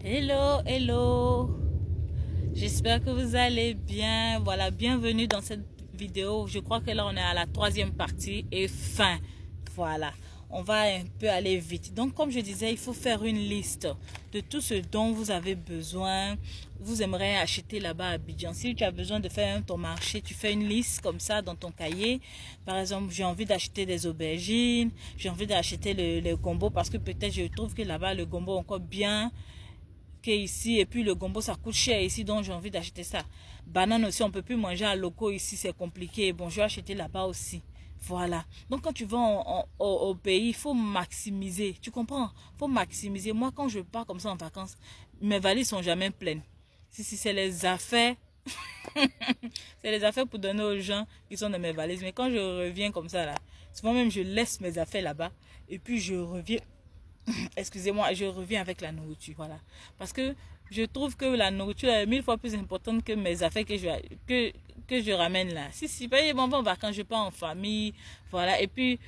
Hello, hello. J'espère que vous allez bien. Voilà, bienvenue dans cette vidéo. Je crois que là, on est à la troisième partie et fin. Voilà, on va un peu aller vite. Donc, comme je disais, il faut faire une liste de tout ce dont vous avez besoin. Vous aimeriez acheter là-bas à Abidjan. Si tu as besoin de faire ton marché, tu fais une liste comme ça dans ton cahier. Par exemple, j'ai envie d'acheter des aubergines. J'ai envie d'acheter le gombo parce que peut-être je trouve que là-bas, le gombo est encore bien ici, et puis le gombo ça coûte cher ici, donc j'ai envie d'acheter ça. Banane aussi, on peut plus manger à locaux ici, c'est compliqué. Bon, je vais acheter là-bas aussi. Voilà. Donc quand tu vas au pays, il faut maximiser. Tu comprends? Il faut maximiser. Moi, quand je pars comme ça en vacances, mes valises sont jamais pleines. Si c'est les affaires, c'est les affaires pour donner aux gens qui sont dans mes valises. Mais quand je reviens comme ça là, souvent même je laisse mes affaires là-bas et puis je reviens. Excusez-moi, je reviens avec la nourriture, voilà. Parce que je trouve que la nourriture est 1000 fois plus importante que mes affaires que je ramène là. Si, ben, on va en vacances, je pars en famille, voilà. Et puis,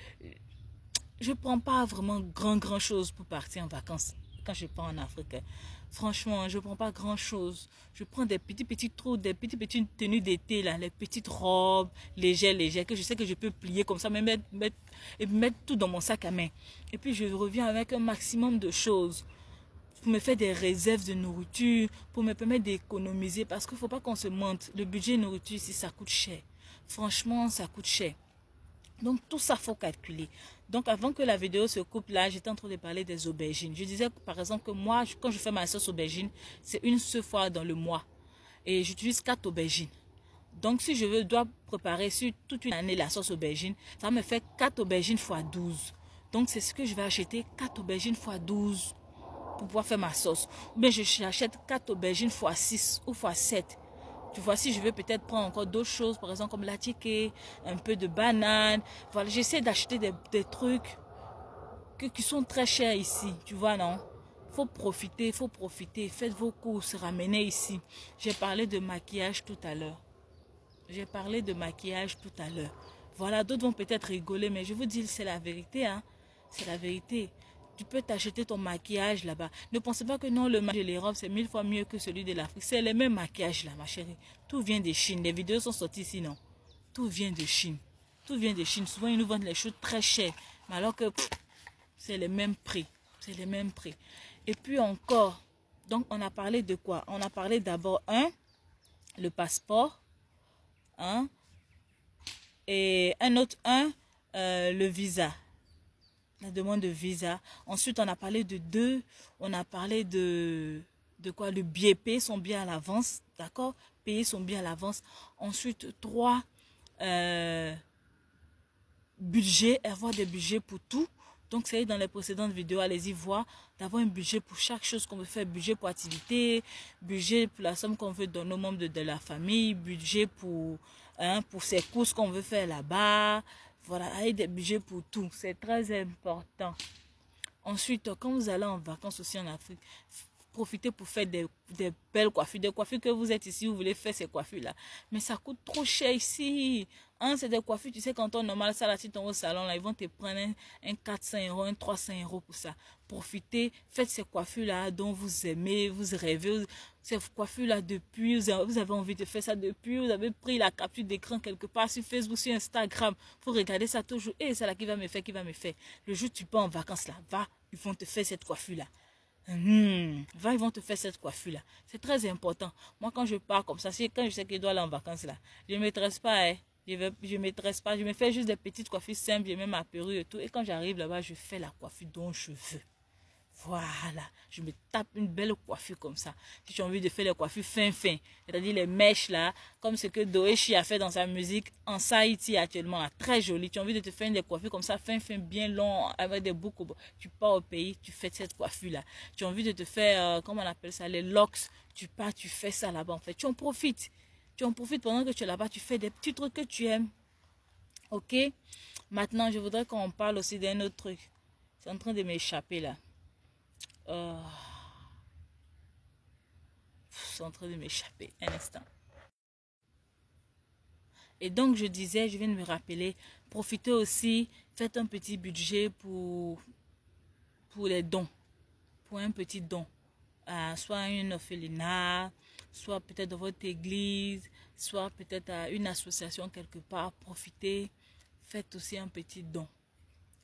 je prends pas vraiment grand chose pour partir en vacances quand je pars en Afrique. Franchement, je prends pas grand chose. Je prends des petits trous, des petites tenues d'été là, les petites robes légères que je sais que je peux plier comme ça, mais mettre tout dans mon sac à main. Et puis je reviens avec un maximum de choses pour me faire des réserves de nourriture, pour me permettre d'économiser, parce qu'il faut pas qu'on se mente. Le budget nourriture ici, ça coûte cher. Franchement, ça coûte cher. Donc tout ça, faut calculer. Donc avant que la vidéo se coupe là, j'étais en train de parler des aubergines. Je disais par exemple que moi, quand je fais ma sauce aubergine, c'est une seule fois dans le mois. Et j'utilise 4 aubergines. Donc si je dois préparer sur toute une année la sauce aubergine, ça me fait 4 aubergines fois 12. Donc c'est ce que je vais acheter, 4 aubergines fois 12 pour pouvoir faire ma sauce. Ou bien j'achète 4 aubergines fois 6 ou fois 7. Tu vois, si je veux peut-être prendre encore d'autres choses, par exemple comme la ticket, un peu de banane. Voilà, j'essaie d'acheter des trucs qui sont très chers ici. Tu vois, non? Faut profiter. Faites vos courses, ramenez ici. J'ai parlé de maquillage tout à l'heure. Voilà, d'autres vont peut-être rigoler, mais je vous dis, c'est la vérité, hein. C'est la vérité. Tu peux t'acheter ton maquillage là-bas. Ne pensez pas que non, le maquillage de l'Europe, c'est 1000 fois mieux que celui de l'Afrique. C'est les mêmes maquillages là, ma chérie. Tout vient de Chine. Les vidéos sont sorties ici, non? Tout vient de Chine. Tout vient de Chine. Souvent, ils nous vendent les choses très chères. Mais alors que c'est les mêmes prix. C'est les mêmes prix. Et puis encore, donc on a parlé de quoi? On a parlé d'abord, le passeport. Et un autre, le visa. La demande de visa. Ensuite, on a parlé de 2. On a parlé de quoi? Le billet, payer son billet à l'avance. D'accord? Payer son billet à l'avance. Ensuite, 3. Budget. Avoir des budgets pour tout. Donc, c'est dans les précédentes vidéos. Allez-y voir. D'avoir un budget pour chaque chose qu'on veut faire. Budget pour activité. Budget pour la somme qu'on veut donner aux membres de la famille. Budget pour ces courses qu'on veut faire là-bas. Voilà, avec des budgets pour tout. C'est très important. Ensuite, quand vous allez en vacances aussi en Afrique, profitez pour faire des belles coiffures. Des coiffures que vous êtes ici, vous voulez faire ces coiffures-là. Mais ça coûte trop cher ici. C'est des coiffures, tu sais, quand on est normal, ça, là, si tu es au salon, là, ils vont te prendre un 400 €, un 300 € pour ça. Profitez, faites ces coiffures-là dont vous aimez, vous rêvez. Ces coiffures-là depuis, vous avez envie de faire ça depuis, vous avez pris la capture d'écran quelque part sur Facebook, sur Instagram. Vous regardez ça toujours. Et c'est là qui va me faire. Le jour où tu pars en vacances, là, va, ils vont te faire cette coiffure-là. Va, ils vont te faire cette coiffure-là. C'est très important. Moi, quand je pars comme ça, quand je sais que je dois aller en vacances, là, je ne me tresse pas, hein. Je me tresse pas. Je me fais juste des petites coiffures simples, je mets ma perruque et tout. Et quand j'arrive là-bas, je fais la coiffure dont je veux. Voilà, je me tape une belle coiffure comme ça. Si tu as envie de faire les coiffures fin, c'est-à-dire les mèches là, comme ce que Doeshi a fait dans sa musique en Haïti actuellement, là, très joli. Tu as envie de te faire des coiffures comme ça, fin, bien long, avec des boucles. Tu pars au pays, tu fais cette coiffure là. Tu as envie de te faire, comment on appelle ça, les locks. Tu pars, tu fais ça là-bas en fait. Tu en profites. Pendant que tu es là-bas, tu fais des petits trucs que tu aimes. Ok? Maintenant, je voudrais qu'on parle aussi d'un autre truc. C'est en train de m'échapper là. C'est en train de m'échapper. Un instant. Et donc, je disais, je viens de me rappeler, profitez aussi, faites un petit budget pour les dons. Pour un petit don. soit à une orphelinat, soit peut-être dans votre église, soit peut-être à une association quelque part, profitez, faites aussi un petit don.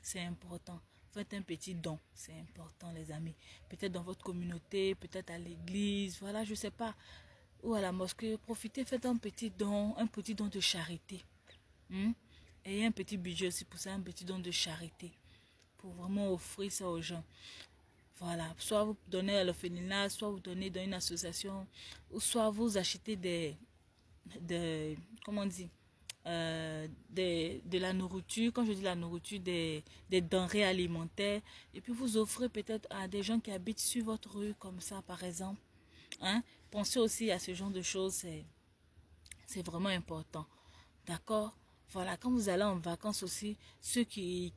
C'est important. Faites un petit don, c'est important les amis. Peut-être dans votre communauté, peut-être à l'église, voilà, je sais pas. Ou à la mosquée, profitez, faites un petit don de charité. Et un petit budget aussi pour ça, un petit don de charité. Pour vraiment offrir ça aux gens. Voilà, soit vous donnez à l'orphelinat, soit vous donnez dans une association, ou soit vous achetez comment on dit, de la nourriture, quand je dis la nourriture, des denrées alimentaires, et puis vous offrez peut-être à des gens qui habitent sur votre rue, comme ça par exemple. Pensez aussi à ce genre de choses, c'est vraiment important. D'accord? Voilà, quand vous allez en vacances aussi, ceux qui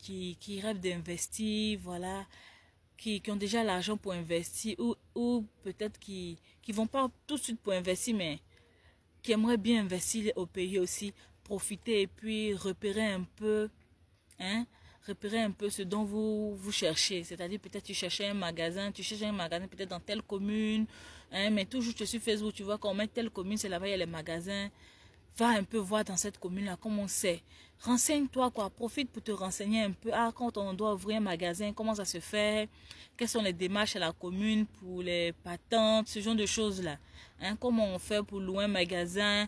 rêvent d'investir, voilà, qui ont déjà l'argent pour investir, ou peut-être qui vont pas tout de suite pour investir, mais qui aimeraient bien investir au pays aussi, profiter et puis repérer un peu ce dont vous cherchez. C'est-à-dire peut-être tu cherches un magasin peut-être dans telle commune, mais toujours tu es sur Facebook, tu vois qu'on met telle commune, c'est là-bas il y a les magasins. Va un peu voir dans cette commune-là comment c'est. Renseigne-toi, quoi. Profite pour te renseigner un peu. Quand on doit ouvrir un magasin, comment ça se fait? Quelles sont les démarches à la commune pour les patentes, ce genre de choses-là. Comment on fait pour louer un magasin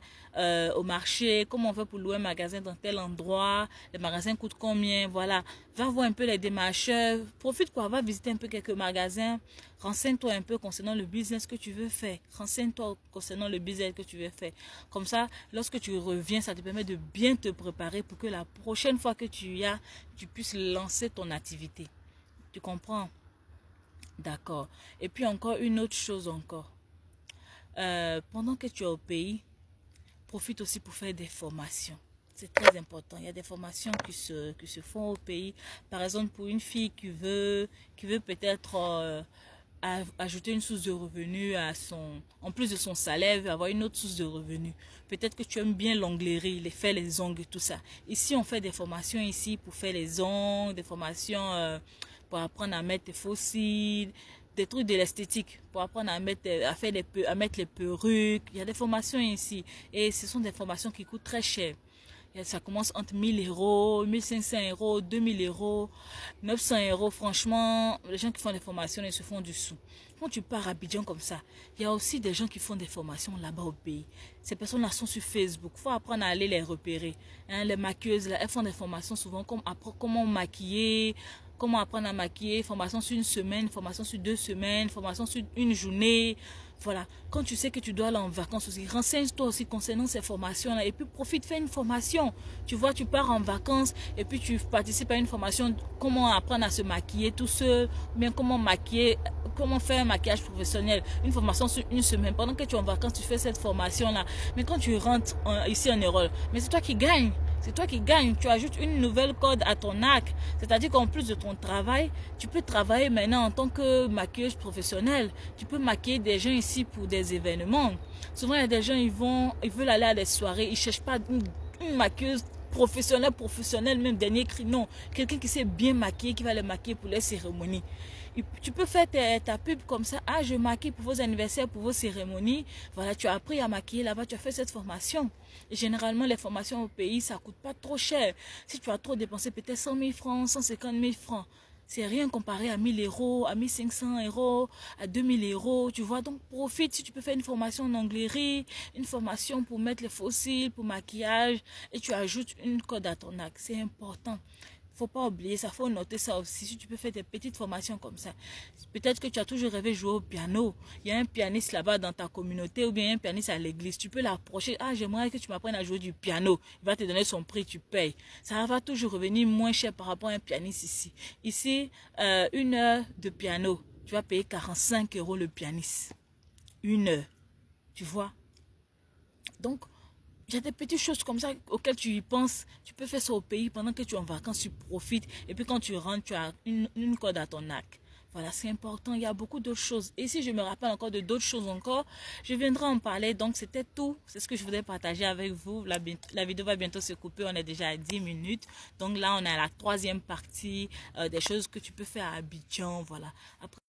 au marché? Comment on fait pour louer un magasin dans tel endroit? Les magasins coûtent combien? Voilà. Va voir un peu les démarcheurs. Profite, quoi. Va visiter un peu quelques magasins. Renseigne-toi un peu concernant le business que tu veux faire. Renseigne-toi concernant le business que tu veux faire. Comme ça, lorsque tu reviens, ça te permet de bien te préparer pour que la prochaine fois que tu puisses lancer ton activité. Tu comprends? D'accord. Et puis encore une autre chose encore. Pendant que tu es au pays, profite aussi pour faire des formations. C'est très important. Il y a des formations qui se font au pays. Par exemple, pour une fille qui veut peut-être ajouter une source de revenus en plus de son salaire, veut avoir une autre source de revenus. Peut-être que tu aimes bien l'onglerie, faire les ongles, tout ça. Ici, on fait des formations ici pour faire les ongles, des formations pour apprendre à mettre des fossiles, des trucs de l'esthétique, pour apprendre à mettre les perruques. Il y a des formations ici et ce sont des formations qui coûtent très cher. Ça commence entre 1000 €, 1500 €, 2000 €, 900 €. Franchement, les gens qui font des formations, ils se font du sou. Quand tu pars à Abidjan comme ça, il y a aussi des gens qui font des formations là-bas au pays. Ces personnes-là sont sur Facebook. Il faut apprendre à aller les repérer. Les maquilleuses, là, elles font des formations souvent comme comment maquiller, comment apprendre à maquiller, formation sur une semaine, formation sur 2 semaines, formation sur une journée. Voilà, quand tu sais que tu dois aller en vacances aussi, renseigne-toi aussi concernant ces formations-là et puis profite, fais une formation. Tu vois, tu pars en vacances et puis tu participes à une formation, comment apprendre à se maquiller tout seul, bien comment faire un maquillage professionnel. Une formation sur une semaine. Pendant que tu es en vacances, tu fais cette formation-là. Mais quand tu rentres ici en Europe, mais c'est toi qui gagnes. C'est toi qui gagnes. Tu ajoutes une nouvelle corde à ton arc. C'est-à-dire qu'en plus de ton travail, tu peux travailler maintenant en tant que maquilleuse professionnelle. Tu peux maquiller des gens ici pour des événements. Souvent, il y a des gens, ils veulent aller à des soirées. Ils ne cherchent pas une maquilleuse professionnelle, même dernier cri. Non, quelqu'un qui sait bien maquiller, qui va les maquiller pour les cérémonies. Tu peux faire ta pub comme ça. Je maquille pour vos anniversaires, pour vos cérémonies. Voilà, tu as appris à maquiller là-bas, tu as fait cette formation. Et généralement, les formations au pays, ça ne coûte pas trop cher. Si tu as trop dépensé, peut-être 100 000 francs, 150 000 francs. C'est rien comparé à 1000 €, à 1500 €, à 2000 €. Tu vois, donc profite si tu peux faire une formation en onglerie, une formation pour mettre les fossiles, pour maquillage, et tu ajoutes une corde à ton arc. C'est important. Faut pas oublier ça, faut noter ça aussi. Si tu peux faire des petites formations comme ça. Peut-être que tu as toujours rêvé de jouer au piano. Il y a un pianiste là-bas dans ta communauté ou bien un pianiste à l'église. Tu peux l'approcher. J'aimerais que tu m'apprennes à jouer du piano. Il va te donner son prix, tu payes. Ça va toujours revenir moins cher par rapport à un pianiste ici. Ici, 1 heure de piano, tu vas payer 45 € le pianiste. 1 heure. Tu vois? Donc, il y a des petites choses comme ça auxquelles tu y penses. Tu peux faire ça au pays pendant que tu es en vacances, tu profites. Et puis quand tu rentres, tu as une corde à ton arc. Voilà, c'est important. Il y a beaucoup d'autres choses. Et si je me rappelle encore de d'autres choses encore, je viendrai en parler. Donc, c'était tout. C'est ce que je voulais partager avec vous. La vidéo va bientôt se couper. On est déjà à 10 minutes. Donc là, on est à la 3e partie des choses que tu peux faire à Abidjan. Voilà. Après,